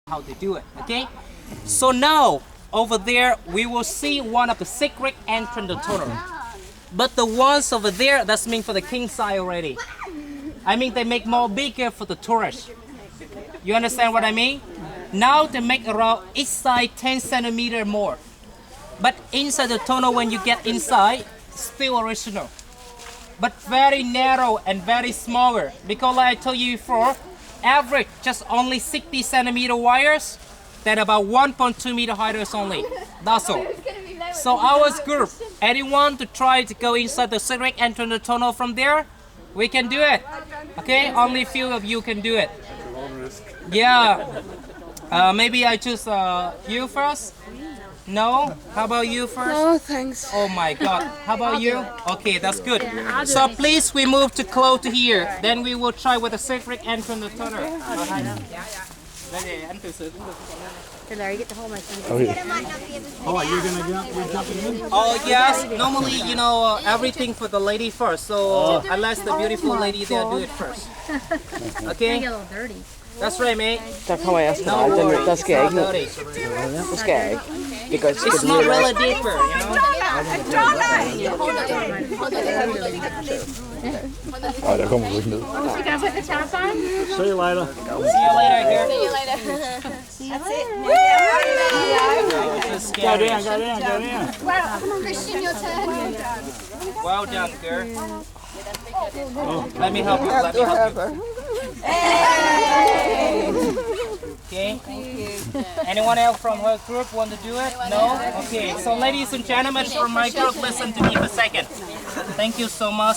how to do it. Okay, so now over there we will see one of the secret entrance to the tunnel, but the ones over there, that's meant for the king side already. I mean they make more bigger for the tourists. You understand what I mean? Now they make around each side 10 centimeter more, but inside the tunnel when you get inside still original, but very narrow and very smaller, because like I told you before, average just only 60 centimeter wires, then about 1.2 meter heights only. That's all. So our group, anyone to try to go inside the secret entrance to the tunnel from there, we can do it. Okay, only few of you can do it. Yeah. Maybe I choose you first. No? How about you first? No, thanks. Oh my god. How about you? Okay, that's good. So please we move to close to here. Then we will try with the secret entrance to the tunnel. Larry, get the whole my son. Oh, you're jumping in? Oh yes. Normally, you know, everything for the lady first. So unless the beautiful lady there do it first. Okay? A little dirty. That's right, mate. Der kommer jeg No straks. worries. Der skal jeg ikke ned. Dirty. Det skal jeg ikke. Det gør It's not really deeper, you know. Nej, der kommer du ikke ned. See you later. See you later, girl. Just Go scary. down, go down, go down. Christian, your turn. Well done, girl. Let me help you. Let me help you. Okay. Anyone else from her group want to do it? No? Okay. So ladies and gentlemen from my group, listen to me for a second. Thank you so much.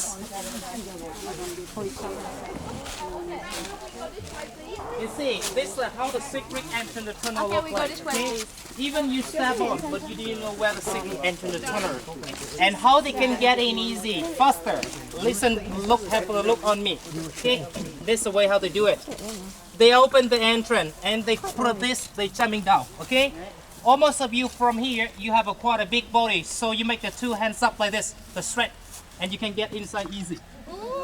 You see, this is how the secret entrance to the tunnel looks like. Okay? Even you step on, but you didn't know where the secret entrance to the tunnel is. And how they can get in easy, faster. Listen, look, have a look on me. Okay? This is the way how they do it. They open the entrance and they put this, they jumping down. Okay? Almost of you from here, you have quite a big body, so you make the two hands up like this, the straight, and you can get inside easy.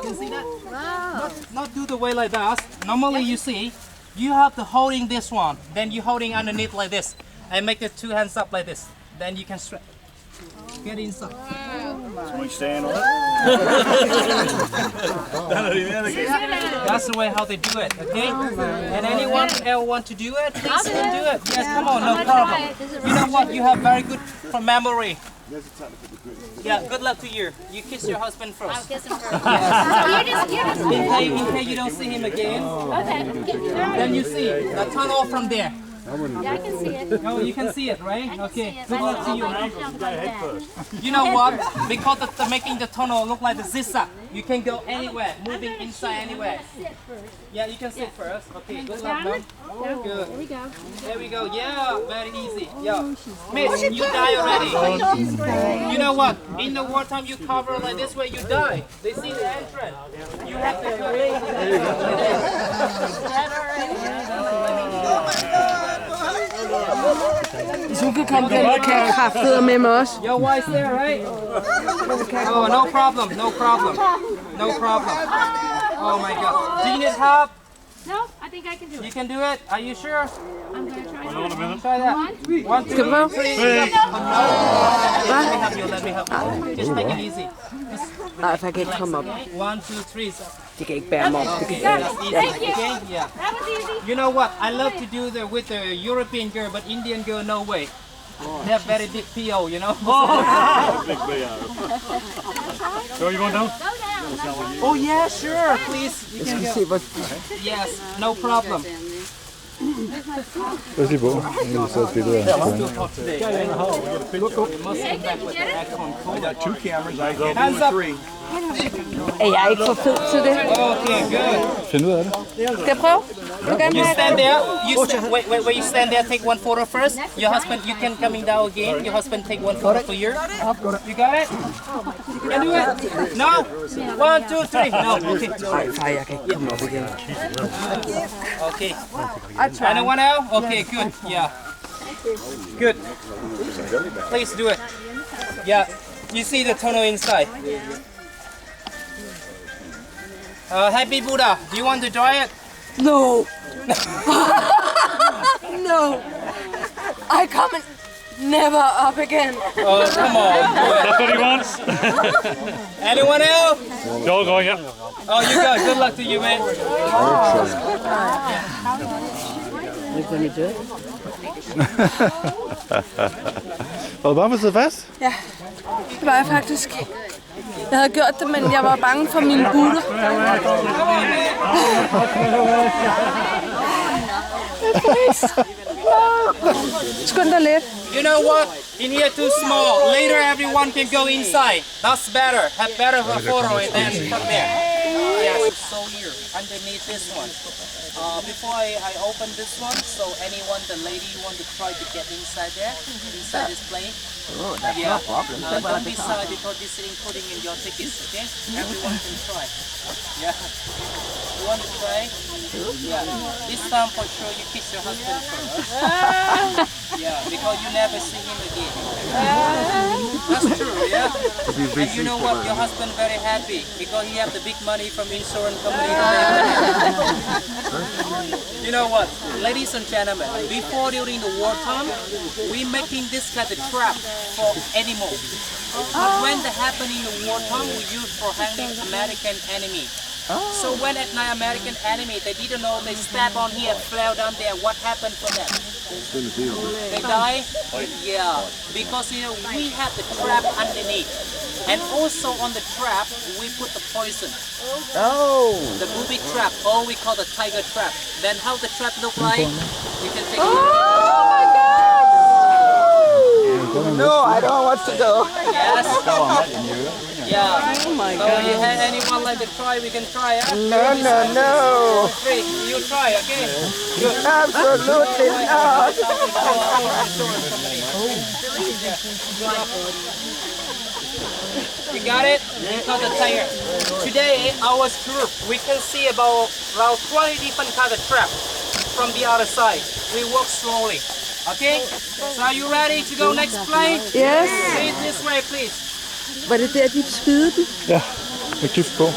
You see that? Wow. Not do the way like that. Normally you see, you have to holding this one, then you holding underneath like this, and make the two hands up like this. Then you can stretch. Get inside. Can we stand on it? That's the way how they do it, okay? And anyone else want to do it, please do it. Yes, come on, no problem. You know what? You have very good memory. Yeah, good luck to you. You kiss your husband first. I'll kiss him first. In case you don't see him again, then you see the tunnel from there. Yeah, I can see it. Oh, you can see it, right? Okay. Good luck to you, right? Right? You know what? Because of the making the tunnel look like the zigzag, you can go anywhere, moving inside anywhere. Yeah, you can sit first. Okay, good luck, ma'am. Good. Here we go. There we go. Yeah, very easy. Yeah. Miss, you die already. You know what? In the wartime, you cover like this way, you die. They see the entrance. You have to go. Hvis hun kan komme den, kan jeg kraftedeme med mig også. Your wife's there, right? Oh, no problem, no problem, no problem. Oh my God. Do you need help? No, I think I can do You it. can do it. Are you sure? I'm going to try it. Try that. 1, 2, 3. Let me help you. Let me help you. Just make it easy. Nej, for jeg kan ikke komme op. 1, 2, 3. De kan ikke bære mig op. Okay, that's easy. Okay, yeah. That was easy. You know what? I love to do that with the European girl, but Indian girl, no way. They have very big PO, you know. Big BO. So you going down? Go down. Oh yeah, sure, please. You Jeg can skal go. se, hvor... Yes, no problem. Lad os lige på. Nu kan så et billede af We must come back with the aircon cooler. two cameras. I can't Hands up. Er jeg ikke for fed til det? Okay, good. Find ud af det. Skal jeg prøve? You stand there. Wait. You stand there. Take one photo first. Your husband, you can coming down again. Your husband take one photo for you. You got it? You can do it. No. 1, 2, 3. No. Okay. Nej, far, jeg kan ikke komme op igen. Okay. Anyone else? Okay. Good. Yeah. Good. Please do it. Yeah. You see the tunnel inside. Happy Buddha. Do you want to try it? No! No. I come and never up again. Oh, come on. That's what he wants. Anyone else? You're going up. Oh, you go. Good luck to you, man. Var du bange for at sidde fast? Ja, det var jeg faktisk. Jeg havde gjort det, men jeg var bange for mine butter. Skynd dig lidt. You know what? In here too small. Later everyone can go inside. That's better. Have better of a photo than from there. Yes, so here, underneath this one. Before I open this one, so anyone, the lady want to try to get inside there, inside this plane. Oh, that's no problem. Don't be shy because this is including in your tickets, okay? Everyone can try. Yeah. You want to try? Yeah. This time for sure you kiss your husband first. Yeah, because you never see him again. That's true, yeah? And you know what? Your husband very happy because he have the big money from insurance company. You know what? Ladies and gentlemen, before during the wartime, we making this kind of trap for animals. But when they happen in the wartime, we use for handling American enemy. So when at night American enemy, they didn't know they step on here, fell down there, what happened for them? They die? Yeah, because you know, we have the trap underneath. And also on the trap, we put the poison. Oh. The booby trap, or we call the tiger trap. Then how the trap look like? You can take a look. Oh my God! No, I don't want to go. Yes. Yeah. Oh my So God. you have anyone like to try? We can try. Huh? No. Three. You try, okay? Good. Absolutely not. You got it? You got the tiger. Today, our group, we can see about around 20 different kind of traps from the other side. We walk slowly. Okay? So are you ready to go next plane? Yes. Please this way, please. Var det der, de spydede den? Ja, med gift på.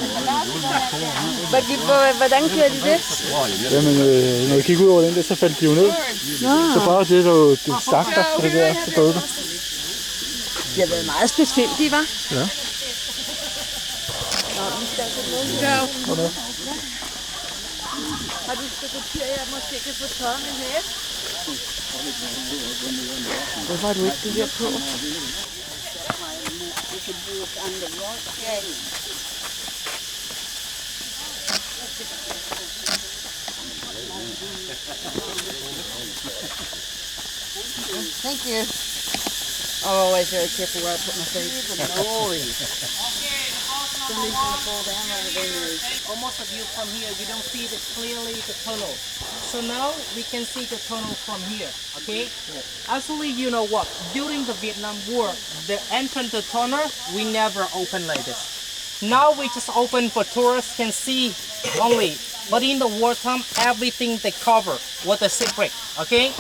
Hvordan gjorde de det? Jamen, når vi kiggede ud over den der, så faldt de jo ned. Så bare det sagter, så det der, så døde det. De har været meget specifikke, var? Ja. Har du et stykke papir, jeg måske kan få tørret min hæt? Hvorfor har du ikke det der på? Thank you. I'm always very careful where I put my face. Almost of you from here, you don't see clearly the tunnel. So now we can see the tunnel from here, okay? Actually, you know what? During the Vietnam War, the entrance to the tunnel, we never open like this. Now we just open for tourists can see only. But in the wartime, everything they cover was a secret, okay?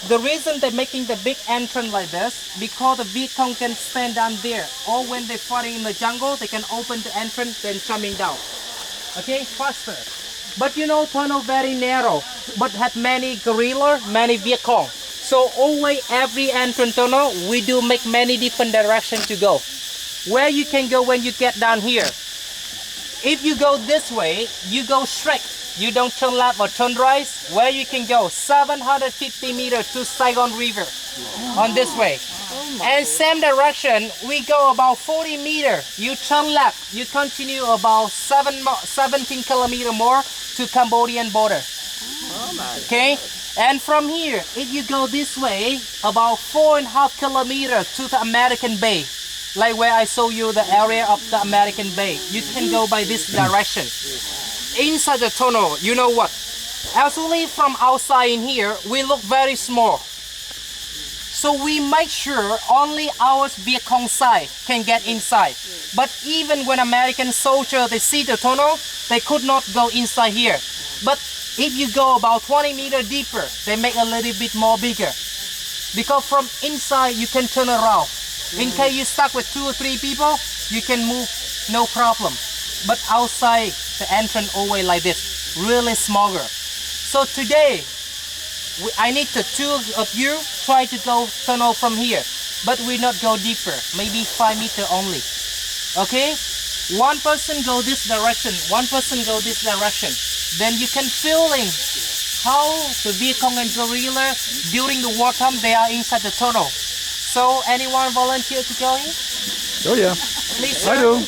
The reason they're making the big entrance like this, because the Viet Cong can stand down there, or when they're fighting in the jungle, they can open the entrance, then coming down. Okay, faster. But you know, tunnel very narrow, but had many guerrilla, many Viet Cong. So always every entrance tunnel, we do make many different directions to go. Where you can go when you get down here. If you go this way, you go straight. You don't turn left or turn right. Where you can go 750 meters to Saigon River on this way. And same direction, we go about 40 meters. You turn left. You continue about 17 kilometers more to Cambodian border. Okay? And from here, if you go this way, about 4.5 kilometers to the American Bay. Like where I show you the area of the American Bay. You can go by this direction. Inside the tunnel, you know what? Actually, from outside in here, we look very small. So we make sure only our Viet Cong side can get inside. But even when American soldiers, they see the tunnel, they could not go inside here. But if you go about 20 meters deeper, they make a little bit more bigger. Because from inside, you can turn around. In case you're stuck with 2 or 3 people, you can move, no problem. But outside, the entrance always like this, really smaller. So today, I need the two of you try to go tunnel from here, but we not go deeper, maybe 5 meter only. Okay? One person go this direction, one person go this direction. Then you can feeling how the Vietcong and gorilla during the wartime they are inside the tunnel. So anyone volunteer to go in? Oh yeah, Please, sir. I do.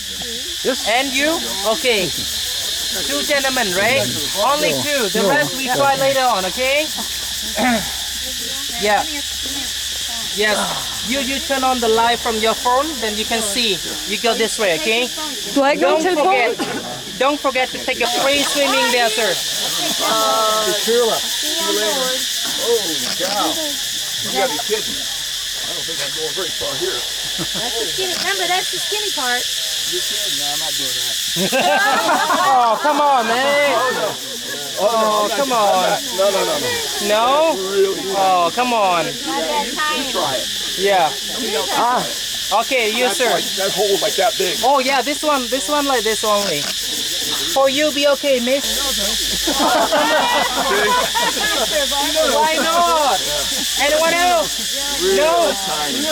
Yes. And you? Okay. 2 gentlemen, right? Only 2. The rest we try later on, okay? Yeah. Yes. You turn on the light from your phone, then you can see. You go this way, okay? Du har ikke nogen telefon? Don't forget to take a free swimming there, sir. Tequila. Holy cow. You gotta be kidding. I don't think I'm going very far here. That's the skinny. Remember, that's the skinny part. You're kidding. No, I'm not doing that. Oh, come on, man. Oh, come on. No. No? Oh, come on. Not that tiny. Try it. Yeah. Okay, you, sir. That hole's like that big. Oh, yeah, this one like this only. For you, be okay, miss. Why not? Anyone else? No?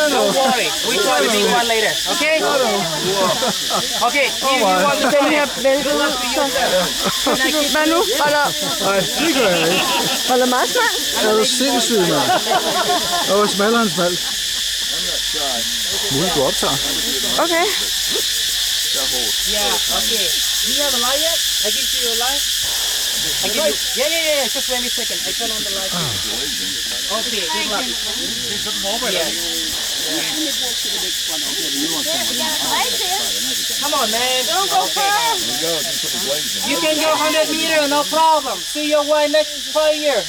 Don't worry. We try to make one later, okay? Okay, you want to Den her say vælter ud, så... Hvad nu? Holder, Nej, det gør jeg ikke. holder meget smart. Er du sindssyg, mand? Og hvor smalere han smalt. Muligt, du optager. Okay. Yeah, okay. Do you have a light yet? I give you a light. I give you... Yeah. Just wait a second. I turn on the light. Okay, good luck. Yeah. Come on, man. Don't go far. You can go 100 meters, no problem. See your way next 5 years.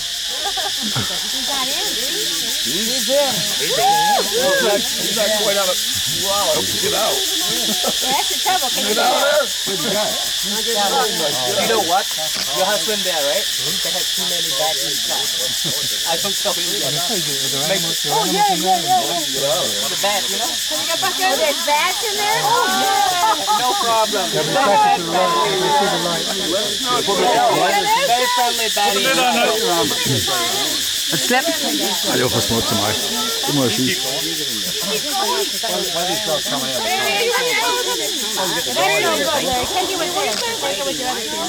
He's not quite out of... Wow, I hope you get out. That's the trouble. Can you Get out there. You know what? Your husband there, right? They have too many bad inside. I don't tell you that. Oh, yeah. The bad, you know? Oh, there's bats in there? Oh, yeah. No problem. Very friendly bad inside. Er det slemt? Nej, det var for småt til mig. Det må jeg sige. They don't go there. You can't do with this. Take it with your other two.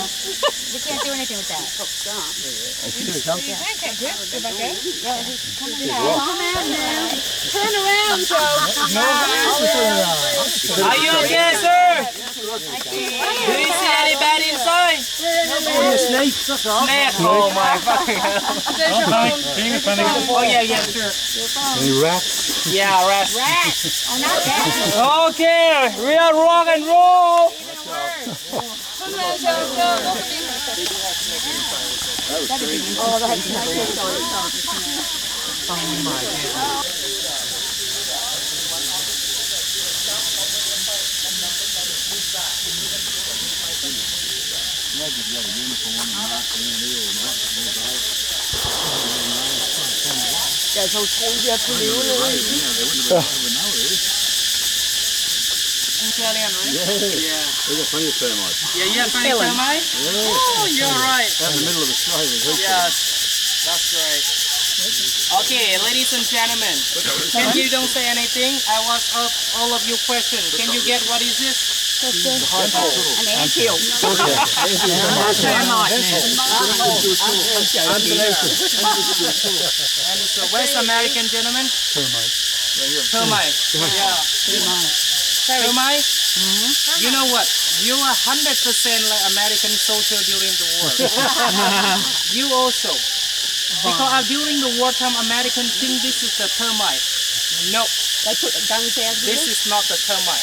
You can't do anything with that. Turn around, Joe. Are you okay, sir? Do you see any bad inside? Snake. Snake. Oh my fucking hell. Oh yeah, sure. Any rats? Yeah, rats. Rats. Oh, not that. Okay, real rock and roll. Turn around, Joe. Det er så utroligt, at jeg kunne leve det. Italian, right? Yeah. We got plenty of termites. Yeah, you have plenty of termites? Oh, you're right. Out in the middle of Australia. Yes, that's right. Okay, ladies and gentlemen, can you don't say anything? I was up all of your questions. Can you get what is this? An anthill. And it's a West American gentleman? Termite. Termite. Yeah. Termite? You know what? You are 100% like American soldier during the war. You also. Because during the wartime, Americans think this is the termite. No. They put the guns out of This is not the termite.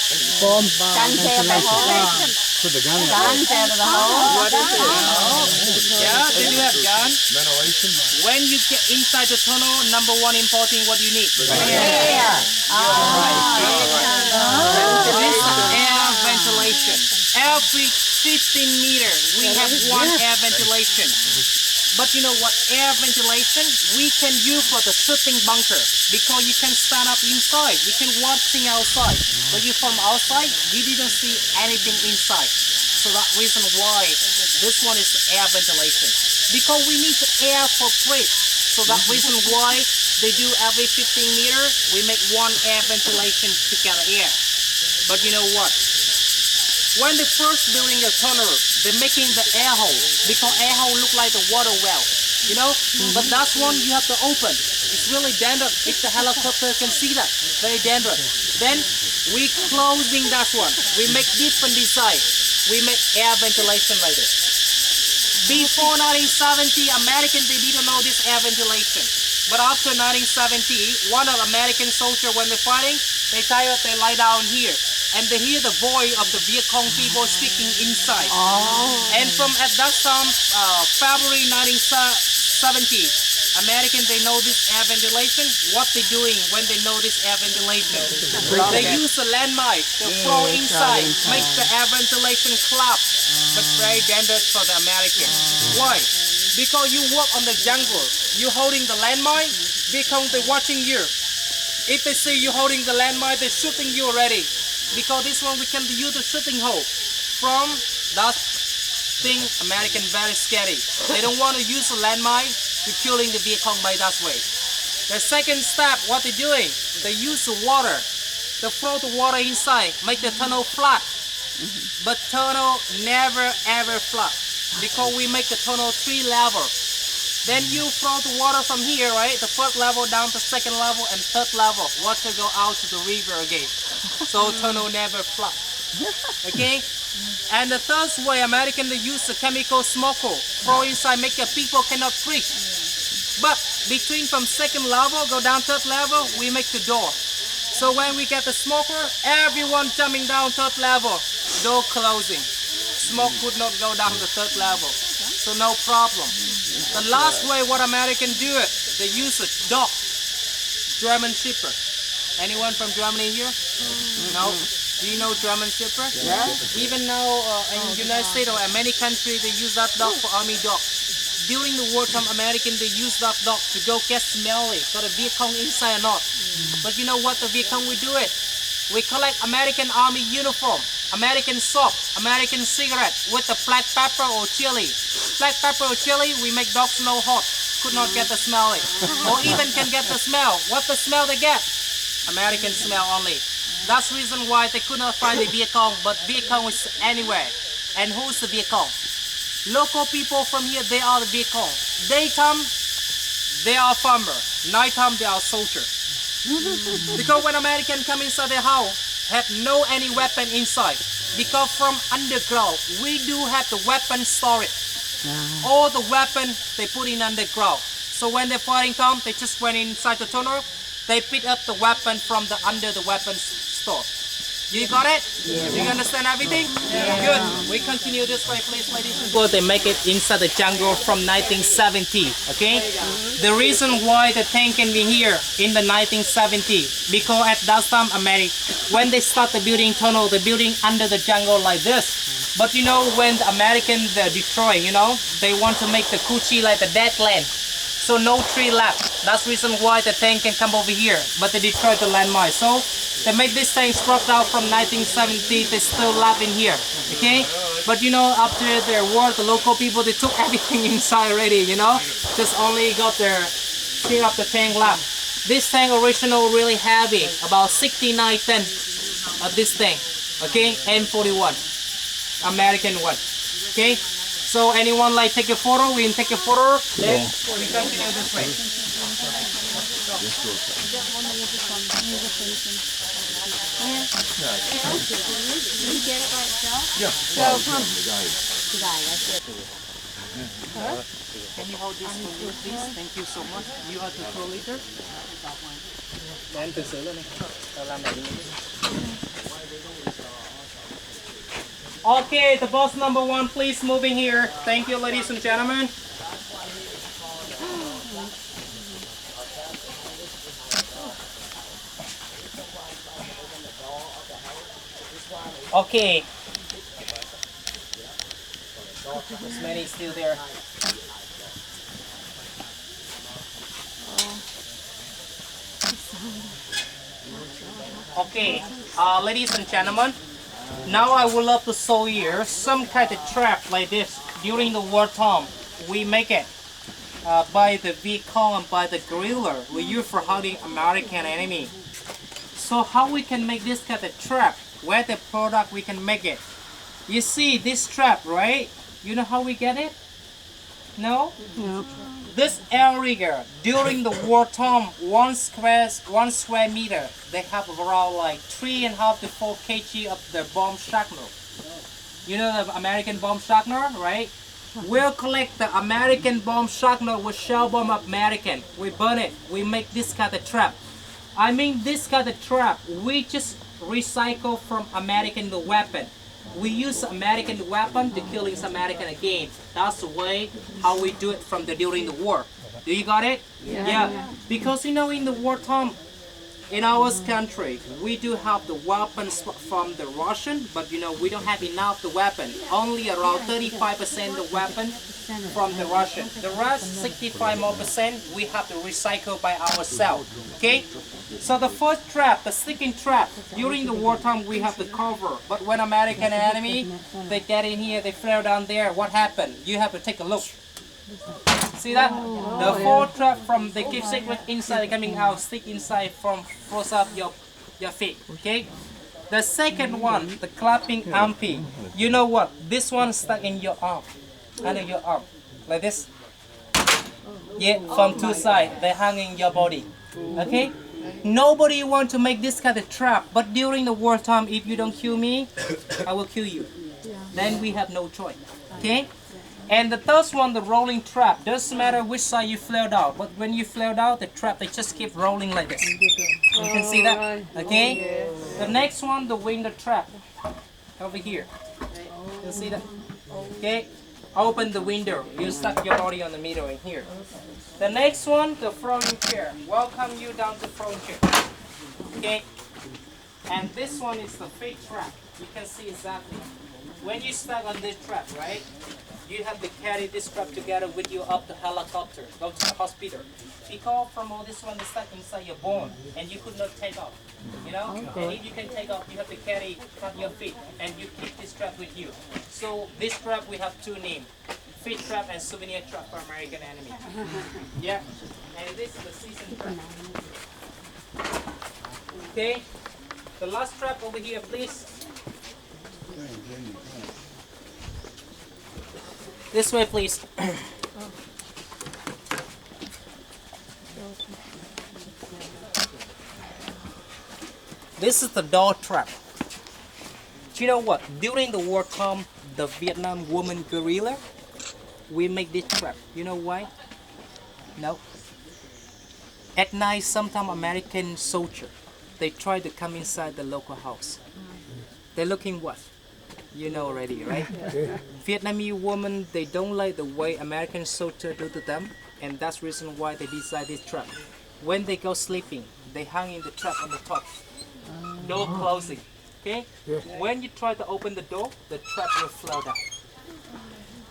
guns out of the hole. Put the gun in. Guns out of the hole. Yeah, they do have gun. Ventilation. When you get inside the tunnel, number one important what you need. Yeah. This is air ventilation. Every 15 meters, we have one air ventilation. But you know what? Air ventilation, we can use for the shooting bunker because you can stand up inside. You can watching outside. But you from outside, you didn't see anything inside. So that reason why this one is air ventilation. Because we need air for breath. So that reason why they do every 15 meter, we make one air ventilation to get air. But you know what? When they first building a tunnel, they're making the air hole because air hole look like the water well, you know. But that's one you have to open. It's really dangerous. If the helicopter can see that, very dangerous. Then we closing that one. We make different design. We make air ventilation like this. Before 1970, American they didn't know this air ventilation. But after 1970, one of American soldier when they're fighting, they tired, they lie down here. And they hear the voice of the Viet Cong people speaking inside. And from at that time, February 1970, American they know this air ventilation. What they doing when they know this air ventilation? They use a landmine to throw inside, make the air ventilation collapse. But very dangerous for the American. Why? Because you work on the jungle, you holding the landmine, because they're watching you. If they see you holding the landmine, they're shooting you already. Because this one we can use the shooting hole. From that thing, American very scary. They don't want to use a landmine to killing the Viet Cong by that way. The second step, what they're doing, they use the water. They throw the water inside, make the tunnel flat. But tunnel never ever flat. Because we make the tunnel 3 level. Then you throw the water from here, right? The first level down to second level and third level. Water go out to the river again. So tunnel never flat. Okay? And the third way, American they use the chemical smoker. Throw inside, make the people cannot breathe. But between from second level, go down third level, we make the door. So when we get the smoker, everyone jumping down third level, door closing. Smoke could not go down the third level. So no problem. The last way what American do it, they use a dog, German Shepherd. Anyone from Germany here? No? Do you know German Shepherd? Yeah. Even now in United States or many countries they use that dog for army dog. During the wartime, American they use that dog to go get smelly, got a Viet Cong inside or not. But you know what the Viet Cong we do it? We collect American army uniform, American soap, American cigarette with the black pepper or chili. Black pepper or chili, we make dogs no hot, could not get the smelly. Or even can get the smell. What the smell they get? American smell only. That's the reason why they could not find the Viet Cong, but Viet Cong is anywhere. And who's the Viet Cong? Local people from here, they are the Viet Cong. Daytime, they are farmer. Nighttime, they are soldier. Because when American come inside their house, have no any weapon inside. Because from underground, we do have the weapon storage. All the weapon they put in underground. So when they're fighting come, they just went inside the tunnel. They pick up the weapon from the under the weapon store. You got it? Yeah. You understand everything? Yeah. Good. We continue this way, please, ladies and gentlemen. They make it inside the jungle from 1970. Okay. The reason why the tank can be here in the 1970 because at that time, America, when they start the building tunnel, the building under the jungle like this. But you know when the American the Detroit, you know, they want to make the Coochie like the dead land. So no tree left. That's the reason why the tank can come over here. But they destroyed the landmine. So they make this tank struck out from 1970. They still left in here. Okay? But you know, after their war, the local people, they took everything inside already, you know? Just only got their thing of the tank left. This tank original really heavy. About 69 tons of this tank. Okay? M41. American one. Okay? So anyone like take a photo, we can take a photo, then we continue this way. Can you hold this for me, please? Thank you so much. You are the tour leader. Em từ xứ lên này. Tao làm này đi. Okay, the boss number 1, please moving here. Thank you, ladies and gentlemen. Okay. This many is still there. Okay, ladies and gentlemen. Now I would love to show you some kind of trap like this during the wartime. We make it. by the vehicle and by the guerrilla we use for hunting American enemy. So how we can make this kind of trap? Where the product we can make it? You see this trap, right? You know how we get it? No? No. This area during the wartime, one square meter, they have around like 3.5 to 4 kg of the bomb shrapnel. You know the American bomb shrapnel, right? We'll collect the American bomb shrapnel with shell bomb American. We burn it. We make this kind of trap. I mean this kind of trap. We just recycle from American weapon. We use American weapon to killing American again. That's the way how we do it from during the war. Do you got it? Yeah. Because you know in the wartime, in our country, we do have the weapons from the Russian, but you know we don't have enough the weapon. Only around 35% the weapon from the Russian. The rest 65% more we have to recycle by ourselves. Okay. So the first trap, the sticking trap, during the wartime we have the cover. But when American enemy, they get in here, they flare down there, what happened? You have to take a look. See that? The whole trap from the keep secret inside coming out, stick inside from force up your feet. Okay? The second one, the clapping ampy. You know what? This one stuck in your arm, under your arm, like this. Yeah, from two sides, they hang in your body. Okay? Nobody want to make this kind of trap, but during the wartime, if you don't kill me, I will kill you. Then we have no choice. Okay? And the third one, the rolling trap. Doesn't matter which side you flared out, but when you flared out, the trap, they just keep rolling like this. You can see that? Okay? The next one, the window trap. Over here. You can see that? Okay? Open the window. You stuck your body on the middle in here. The next one, the throwing chair. Welcome you down to throwing chair. Okay? And this one is the fake trap. You can see exactly. When you stuck on this trap, right? You have to carry this trap together with you up the helicopter, go to the hospital. Because from all this one is stuck inside your bone and you could not take off. You know? And if you can take off, you have to cut your feet and you keep this trap with you. So this trap we have two names. Feet trap and souvenir trap for American enemy. Yeah. And this is the season trap. Okay. The last trap over here, please. This way, please. This is the door trap. Do you know what? During the wartime, the Vietnam woman guerrilla, we make this trap. You know why? No. At night, sometimes American soldier, they try to come inside the local house. They're looking what? You know already, right? Vietnamese women, they don't like the way American soldiers do to them, and that's the reason why they design this trap. When they go sleeping, they hang in the trap on the top. Door closing, okay? When you try to open the door, the trap will flow down.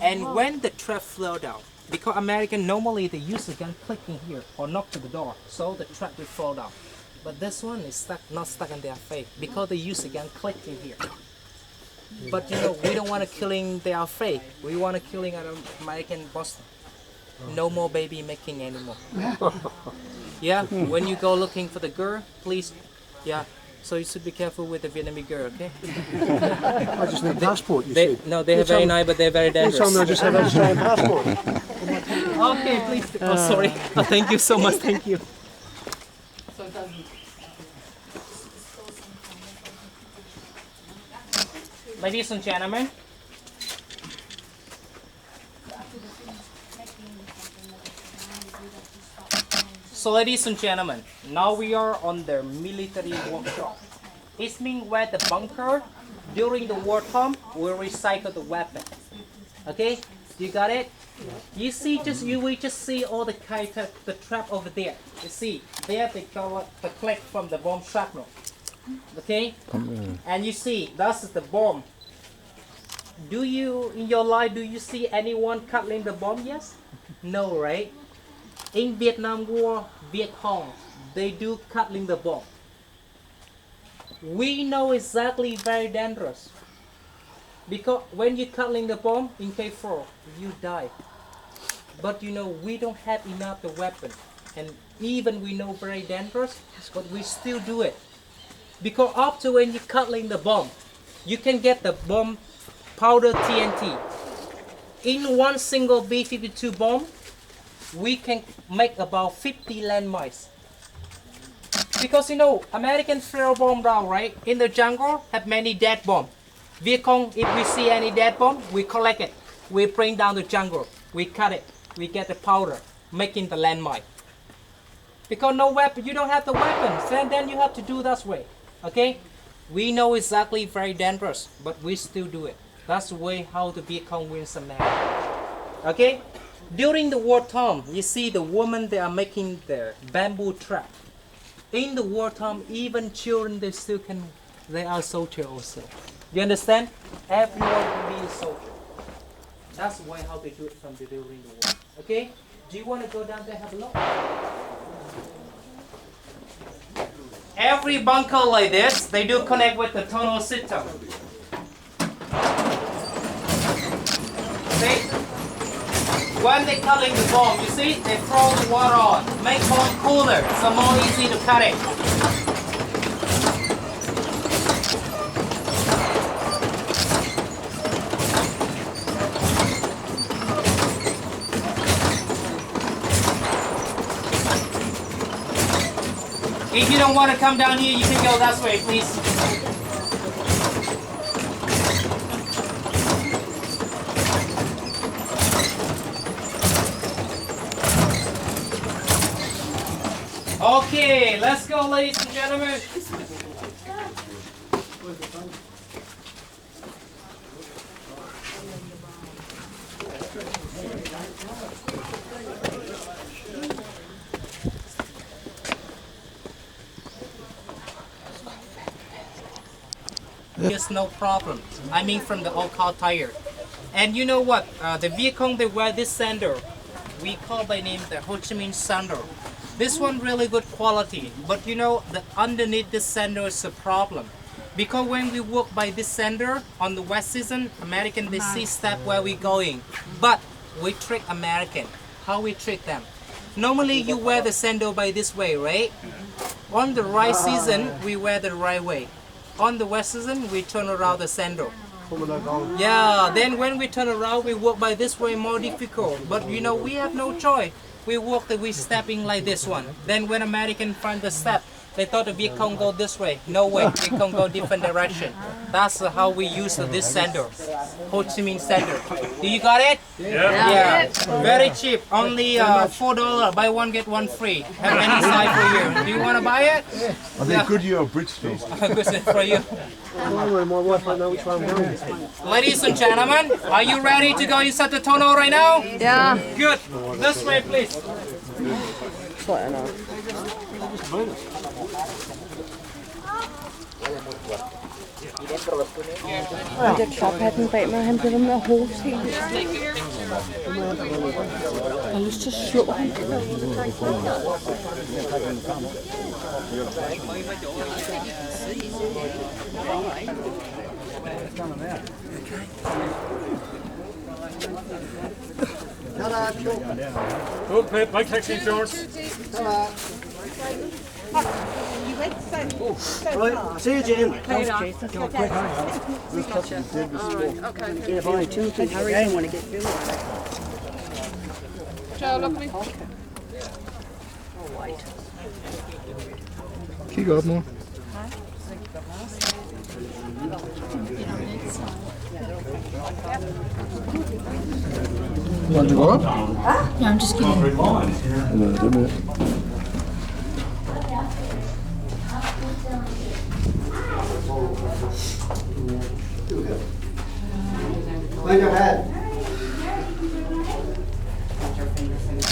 And when the trap flow down, because American normally they use a gun clicking here or knock to the door, so the trap will fall down. But this one is not stuck in their face because they use a gun clicking here. But you know, we don't want to killing their face. We want to killing an American Boston. No more baby making anymore. Yeah, when you go looking for the girl, please, yeah. So you should be careful with the Vietnamese girl, okay? I just need a passport, you see. No, they are very nice, but they're very dangerous. You told me I just have an Australian passport. Okay, please. Oh, sorry. Oh, thank you so much. Thank you. Ladies and gentlemen, so ladies and gentlemen, now we are on the military workshop. It means where the bunker, during the wartime, we recycle the weapon. Okay, you got it? You see, you will just see all the the trap over there. You see, there they got the click from the bomb shrapnel. Okay, and you see, that's the bomb. Do you, in your life, do you see anyone cuddling the bomb? Yes? No, right? In Vietnam War, Viet Cong, they do cuddling the bomb. We know exactly very dangerous. Because when you're cuddling the bomb in K4, you die. But you know, we don't have enough the weapon. And even we know very dangerous, but we still do it. Because after when you're cutting the bomb, you can get the bomb powder TNT. In one single B-52 bomb, we can make about 50 landmines. Because you know, American flare bomb round, right? In the jungle, have many dead bomb. Vietcong, if we see any dead bomb, we collect it. We bring down the jungle. We cut it. We get the powder, making the landmine. Because no weapon, you don't have the weapons, and then you have to do that way. Okay? We know exactly very dangerous, but we still do it. That's the way how the Vietcong wins America. Okay? During the wartime, you see the women, they are making the bamboo trap. In the wartime, even children, they are soldiers also. You understand? Everyone can be a soldier. That's why how they do it from during the war. Okay? Do you want to go down there and have a look? Every bunker like this, they do connect with the tunnel system. See? When they're cutting the bomb, you see, they throw the water on, make bomb cooler, so more easy to cut it. If you don't want to come down here, you can go that way, please. Okay, let's go, ladies and gentlemen. There's no problem. I mean from the old car tire. And you know what? The Vietcong, they wear this sandal. We call by name the Ho Chi Minh sandal. This one really good quality. But you know, the underneath this sandal is a problem. Because when we walk by this sandal on the west season, American, they see step where we're going. But we trick American. How we trick them? Normally you wear the sandal by this way, right? On the right season, we wear the right way. On the west season, we turn around the sandal. Yeah, then when we turn around, we walk by this way more difficult. But you know, we have no choice. We walk, we stepping like this one. Then when American find the step, they thought the Vietcong go this way. No way, Vietcong go different direction. That's how we use this sandal. Ho Chi Minh sandal. Do you got it? Yeah. Very cheap. Only $4. Buy one, get one free. Have any size for you. Do you want to buy it? Are they good or Bridgestone? Good for you. Ladies and gentlemen, are you ready to go inside the tunnel right now? Ja. Good. This way, please. Tror jeg nok. Den der klaphatten bag mig, han bliver ved med at hoste helt vildt. Jeg har lyst til at slå ham. Don't play bike taxi insurance. Right, see you, Jane. Pay it off. Yeah, buy two things. Harry, I want to get Billy. Joe, look me. Kig op, mor. Want to go up? No, I'm just kidding. Eller det med. Where's your head?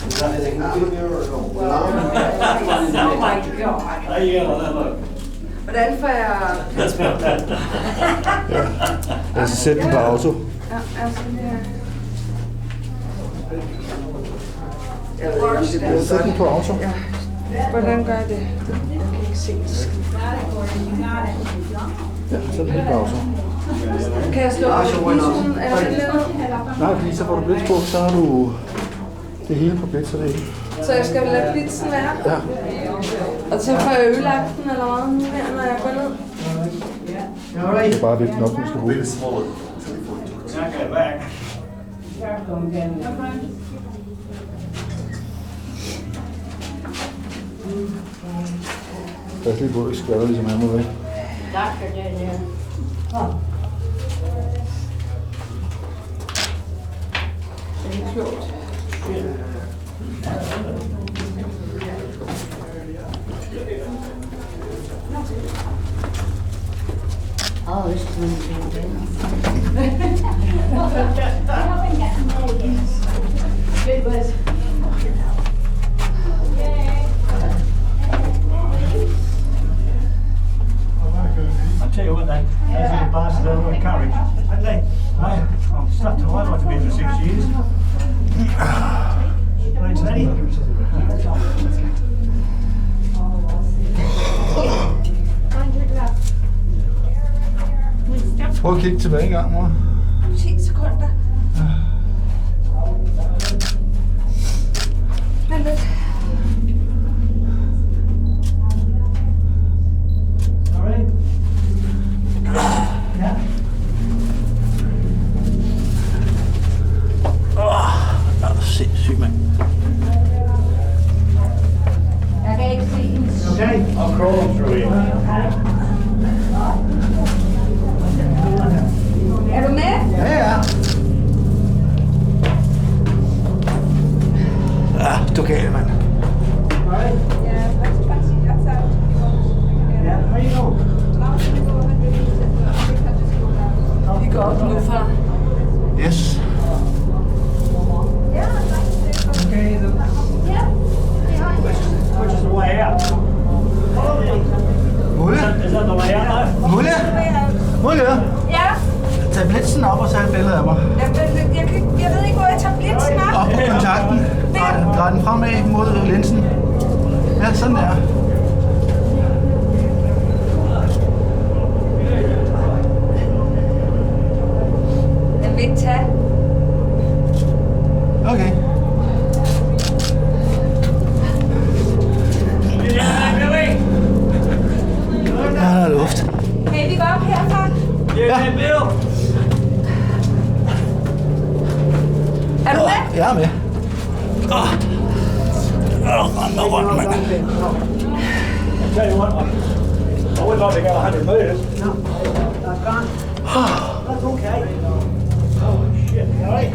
Is that anything in here or no? Oh my God. Hvordan får jeg... Ja, så sæt den på auto. Ja, altså det her. Sæt den på auto. Ja. Hvordan gør jeg det? Jeg kan ikke se det. Ja, sæt den helt på auto. Kan jeg slå på bilen eller et eller andet? Nej, fordi så får du blitz på, så har du Det er hele på blitzer, det hele. Så jeg skal lade blitzen være? Ja. Og så får jeg ødelagt den eller hvad nu her, når jeg går ned? Det er bare det nok, du skal bruge. Pas lige på, at ikke skvatter ligesom han må være. Det er klogt. Oh, this is one thing. It was. I'll tell you what, they little bastards have a lot of courage, haven't they? I'm stuck to I'd like to be in for 6 years. Thanks, Eddie. Prøv at kigge tilbage en gang, mor. 10 sekunder. Vent lidt. Sorry? Yeah. Det er sindssygt, mand. Jeg kan ikke se en. Okay, I'll crawl them through here. Er du med? Ja, ja. Ja, du galt, mand. Ja, faktisk jeg tager Yeah, how you going? Vi går op nu, far. Yes. Okay, which is the way out? Mulle? Is that the way out? Mulle? Mulle? Ja, Tag blitzen op og tag et billede af mig. jeg ved ikke, hvor jeg tager blitzen op. Op på kontakten. Drej den fremad mod linsen. Ja, sådan der. Jeg vil ikke tage. Okay. Ja, der er luft. Kan vi gå op herfra? Ja. Er du med? Jeg er med. Render rundt, mand. I'll tell you what, I would like to go 100 metres. No, I can't. That's okay. Oh, shit, all right?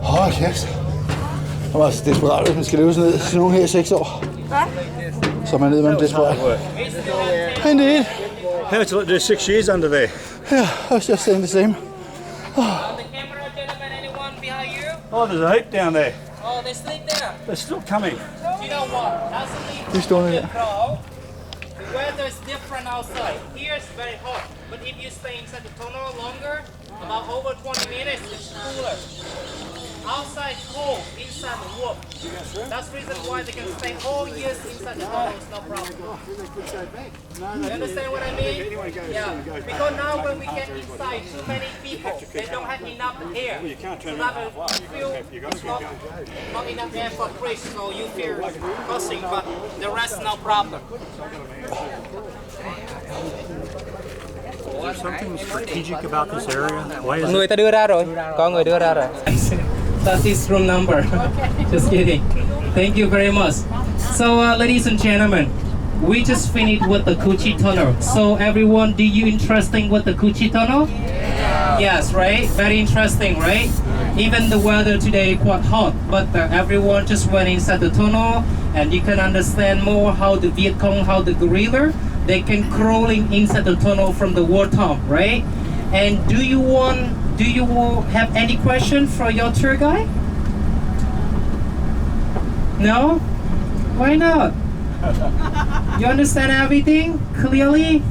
Hold kæft. Jeg var altså desperat, hvis man skal leve sådan nogle her i 6 år. Hvad? Så er man nede med en desperat. Indeed. How much like there's 6 years under there? Yeah, I was just saying the same. On the camera, gentlemen, anyone behind you? Oh, there's a heap down there. Oh, they sleep there. They're still coming. You know what? That's the lead. He's doing it. The weather is different outside. Here it's very hot, but if you stay inside the tunnel longer, about over 20 minutes, it's cooler. Outside cold, inside the warm. That's the reason why they can stay all years inside the tunnel, it's no problem. You understand what I mean? Yeah. Because now when we get inside, too many people, they don't have enough air. So that you feel it's not enough air for Chris, so you feel cussing, but the rest no problem. Is there something strategic about this area? Why is Người ta đưa ra rồi, có người đưa ra rồi. That's his room number. Just kidding. Thank you very much. So, ladies and gentlemen, we just finished with the Ho Chi Tunnel. So, everyone, do you interesting with the Ho Chi Tunnel? Yes, right? Very interesting, right? Even the weather today quite hot, but everyone just went inside the tunnel, and you can understand more how the Viet Cong, how the guerrilla, they can crawling inside the tunnel from the war top, right? And do you have any question for your tour guide? No? Why not? You understand everything clearly?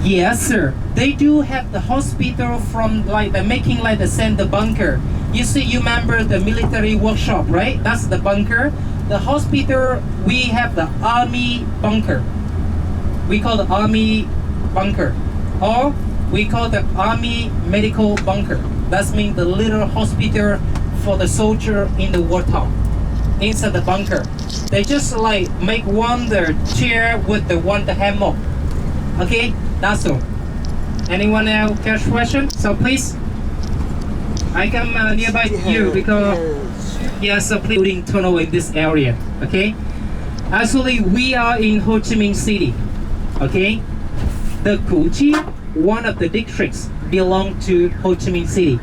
Yes, sir. They do have the hospital from like the making like the center bunker. You see, you remember the military workshop, right? That's the bunker. The hospital, we have the army bunker. We call the army bunker, or we call the army medical bunker. That means the little hospital for the soldier in the wartime. Inside the bunker, they just like make one the chair with the hammock. Okay, that's all. Anyone else catch question? So please, I come nearby you because so please building tunnel in this area. Okay, actually we are in Ho Chi Minh City. Okay, the Ho Chi, one of the districts, belong to Ho Chi Minh City,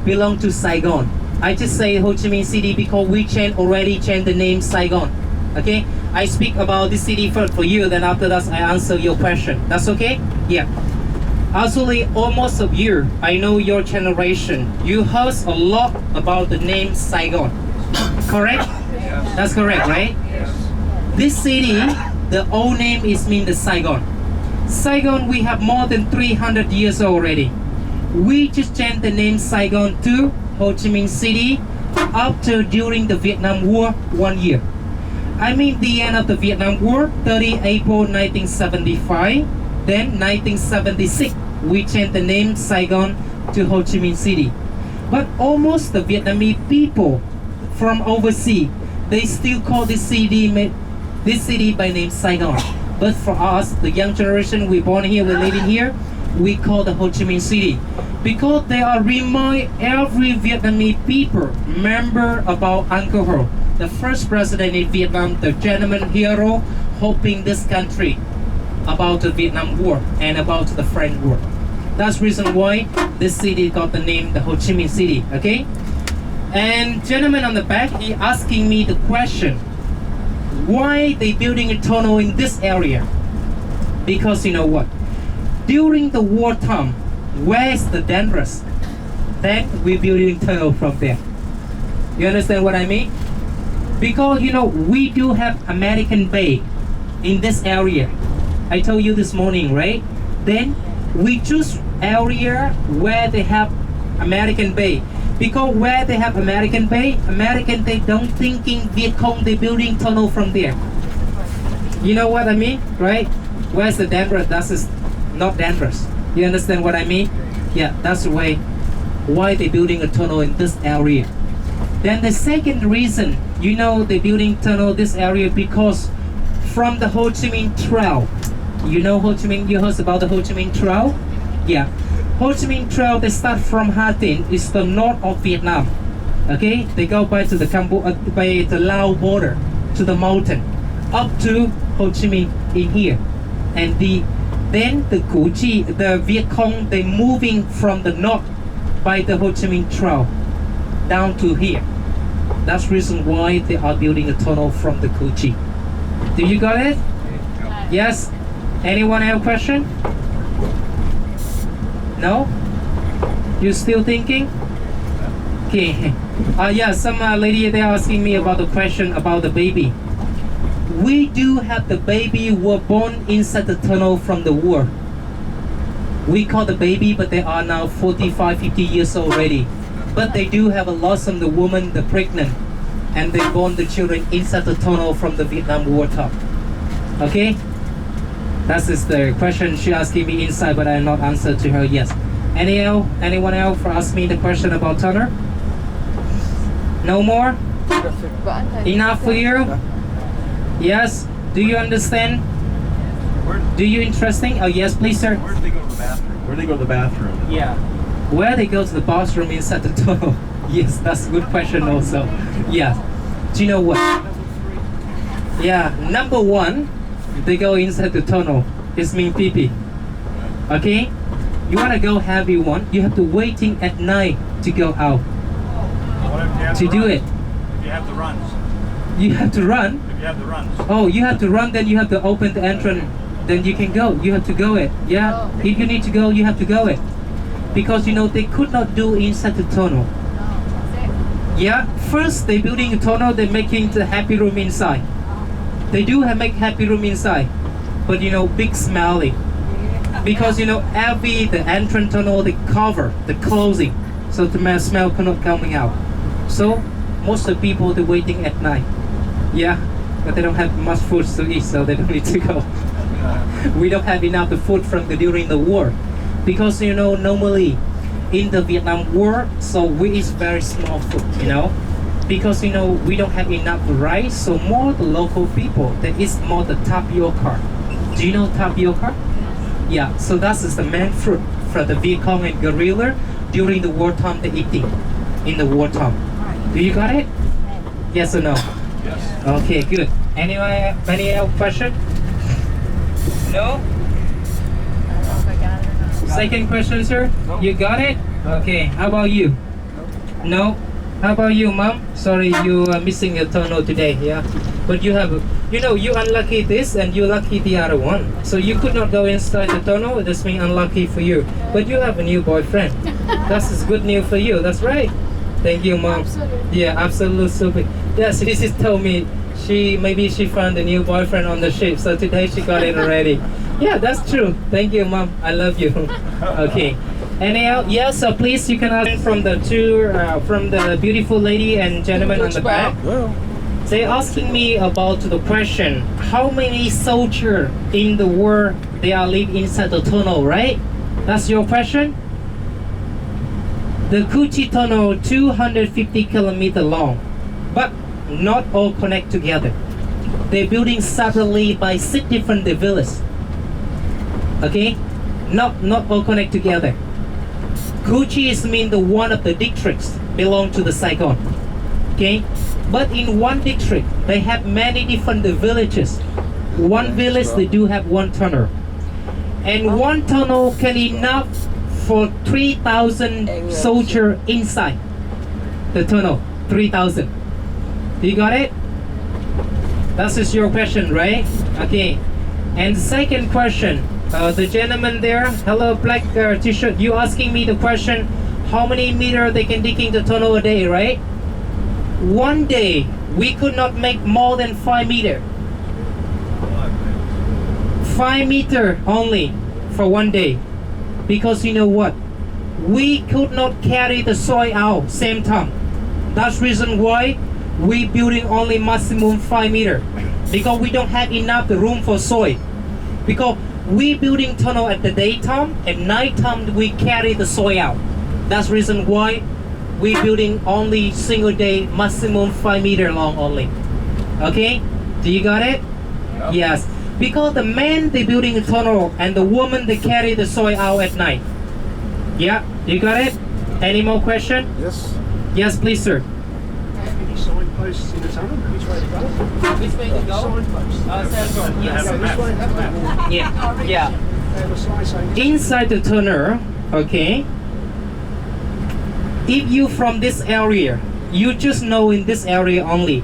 belong to Saigon. I just say Ho Chi Minh City because we already changed the name Saigon. Okay, I speak about this city first for you, then after that I answer your question. That's okay? Yeah. Actually, almost a year, I know your generation, you heard a lot about the name Saigon. Correct? Yes. That's correct, right? Yes. This city, the old name is mean the Saigon. Saigon, we have more than 300 years already. We just changed the name Saigon to Ho Chi Minh City after during the Vietnam War 1 year. I mean the end of the Vietnam War, 30 April 1975. Then 1976, we changed the name Saigon to Ho Chi Minh City. But almost the Vietnamese people from overseas, they still call this city by name Saigon. But for us, the young generation, we born here, we living here, we call the Ho Chi Minh City. Because they are remind every Vietnamese people remember about Uncle Ho, the first president in Vietnam, the gentleman hero, helping this country about the Vietnam War and about the French War. That's reason why this city got the name the Ho Chi Minh City. Okay, and gentleman on the back, he asking me the question, why they building a tunnel in this area? Because you know what, during the wartime, where is the dangerous, then we building tunnel from there. You understand what I mean? Because you know, we do have American Bay in this area. I told you this morning, right? Then we choose area where they have American Bay. Because where they have American Bay, they don't thinking Viet Cong, they building tunnel from there. You know what I mean, right? Where's the dangerous? That is not dangerous. You understand what I mean? Yeah, that's the way why they building a tunnel in this area. Then the second reason, you know, they building tunnel this area because from the Ho Chi Minh Trail. You know Ho Chi Minh, you heard about the Ho Chi Minh Trail? Yeah. Ho Chi Minh Trail, they start from Ha Tinh, it's the north of Vietnam. Okay, they go by to the by the Lao border, to the mountain, up to Ho Chi Minh in here. And then the Ho Chi, the Viet Cong, they moving from the north by the Ho Chi Minh Trail down to here. That's reason why they are building a tunnel from the Ho Chi. Do you got it? Yes? Anyone have a question? No? You still thinking? Okay. Yeah, some lady there asking me about the question about the baby. We do have the baby were born inside the tunnel from the war. We call the baby, but they are now 45, 50 years old already. But they do have a loss of the woman, the pregnant, and they born the children inside the tunnel from the Vietnam War time. Okay? That is the question she asking me inside, but I have not answered to her yes. Anyone else for ask me the question about tunnel? No more? Enough for you? Yes? Do you understand? Do you interesting? Oh yes, please, sir. Where do they go to the bathroom? Where do they go to the bathroom? Yeah. Where they go to the bathroom inside the tunnel? Yes, that's a good question also. Yeah. Do you know what? Yeah, number one, they go inside the tunnel. It's mean pee-pee. Okay? You wanna go heavy one, you have to waiting at night to go out. What if you have To the do runs? it. If you have the runs. You have to run. If you have the runs. Oh, you have to run, then you have to open the entrance. Then you can go. You have to go it. Yeah. If you need to go, you have to go it. Because you know they could not do inside the tunnel. Yeah, first they building a tunnel, they're making the happy room inside. They do have make happy room inside, but you know, big smelly. Because you know, the entrance tunnel, they cover, the closing, so the smell cannot coming out. So most of the people they're waiting at night. Yeah, but they don't have much food to eat, so they don't need to go. We don't have enough the food from during the war, because you know normally in the Vietnam War, so we eat very small food, you know, because you know we don't have enough rice, so more the local people they eat more the tapioca. Do you know tapioca? Yeah, so that is the main fruit for the Viet Cong and guerrilla during the wartime they eating in the wartime. Do you got it? Yes or no? Yes. Okay, good. Any other question? No? Second question, sir? You got it? Okay, how about you? No? How about you, mom? Sorry, you are missing a tunnel today, yeah? But you have, you know, you unlucky this and you lucky the other one. So you could not go inside the tunnel, that's mean unlucky for you. But you have a new boyfriend. That's good news for you, that's right. Thank you, mom. Absolutely. Yeah, absolutely. Yes, this is told me maybe she found a new boyfriend on the ship, so today she got it already. Yeah, that's true. Thank you, mom. I love you. Okay. Any else? Yeah, so please you can ask from the from the beautiful lady and gentleman on the back. They asking me about the question, how many soldiers in the world they are live inside the tunnel, right? That's your question? The Ho Chi tunnel 250 kilometers long, but not all connect together. They're building separately by 6 different villages. Okay, not all connect together. Ho Chi is mean the one of the districts belong to the Saigon. Okay, but in one district they have many different villages. One village they do have one tunnel, and one tunnel can enough for 3,000 soldiers inside the tunnel. 3,000. You got it? That is your question, right? Okay. And the second question, the gentleman there, hello, black t-shirt. You asking me the question, how many meters they can dig in the tunnel a day, right? One day we could not make more than 5 meters. 5 meters only for one day. Because you know what? We could not carry the soil out same time. That's reason why we building only maximum 5 meters. Because we don't have enough room for soil. Because we building tunnel at the daytime, at night time we carry the soil out. That's reason why we building only single day maximum 5 meters long only. Okay? Do you got it? Yep. Yes. Because the man they building a tunnel and the woman they carry the soil out at night. Yeah, you got it? Any more question? Yes. Yes, please, sir. Any signposts in the tunnel? Which way to go? Which way to go? Signposts. Central. Yes. This way? That way? Yeah. Yeah. They have a sign saying Inside the tunnel, okay. If you from this area, you just know in this area only.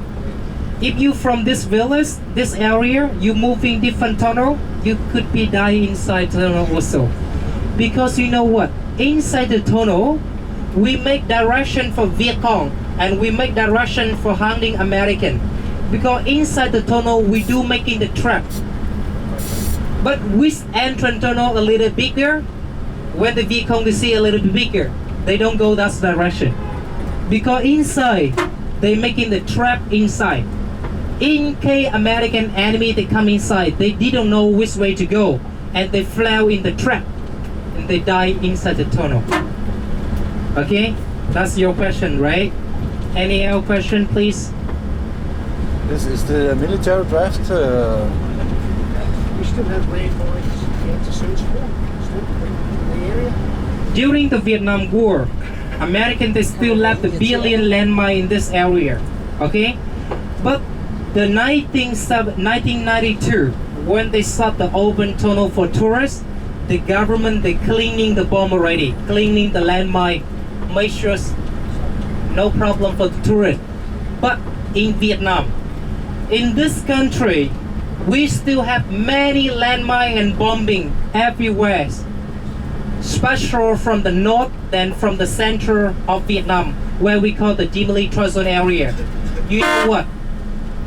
If you from this village, this area, you moving different tunnel, you could be dying inside tunnel also. Because you know what? Inside the tunnel, we make direction for Viet Cong and we make direction for hunting American. Because inside the tunnel, we do making the trap. But with entrance tunnel a little bigger, when the Viet Cong they see a little bit bigger, they don't go that direction. Because inside, they making the trap inside. In case American enemy they come inside, they didn't know which way to go, and they fell in the trap, and they die inside the tunnel. Okay, that's your question, right? Any other question, please? This is the military draft. we still have landmines yet to search for. Still in the area. During the Vietnam War, Americans they still left a billion landmine in this area. Okay, but the 1992, when they start the open tunnel for tourists, the government they cleaning the bomb already, cleaning the landmine, make sure no problem for the tourists. But in Vietnam, in this country, we still have many landmine and bombing everywhere. special from the north than from the center of Vietnam, where we call the demilitarized zone area. You know what?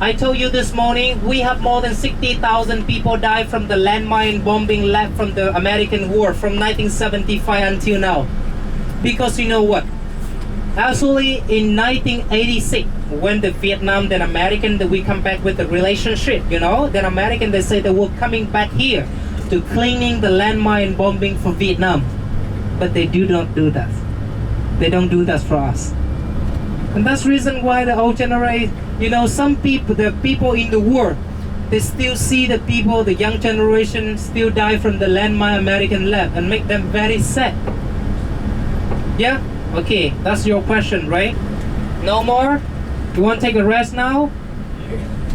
I told you this morning, we have more than 60,000 people died from the landmine bombing left from the American war from 1975 until now. Because you know what? Actually, in 1986, when the Vietnam then American, that we come back with the relationship, you know, then American, they say they were coming back here to cleaning the landmine bombing for Vietnam. But they do not do that. They don't do that for us. And that's the reason why the old generation, you know, some people, the people in the war, they still see the people, the young generation still die from the landmine American left and make them very sad. Yeah? Okay, that's your question, right? No more? You want to take a rest now?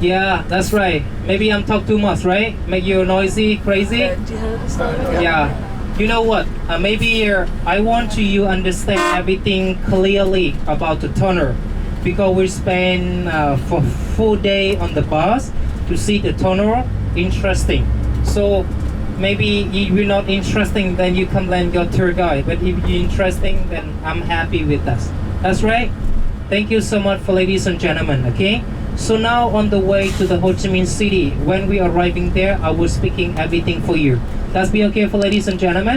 Yeah, that's right. Maybe I'm talking too much, right? Make you noisy, crazy? Yeah. You know what? Maybe I want you understand everything clearly about the tunnel, because we spend for full day on the bus to see the tunnel. Interesting. So maybe if you're not interesting, then you come and your tour guide. But if you're interesting, then I'm happy with that. That's right. Thank you so much for ladies and gentlemen. Okay. So now on the way to the Ho Chi Minh City, when we are arriving there, I will speaking everything for you. That's be okay for ladies and gentlemen.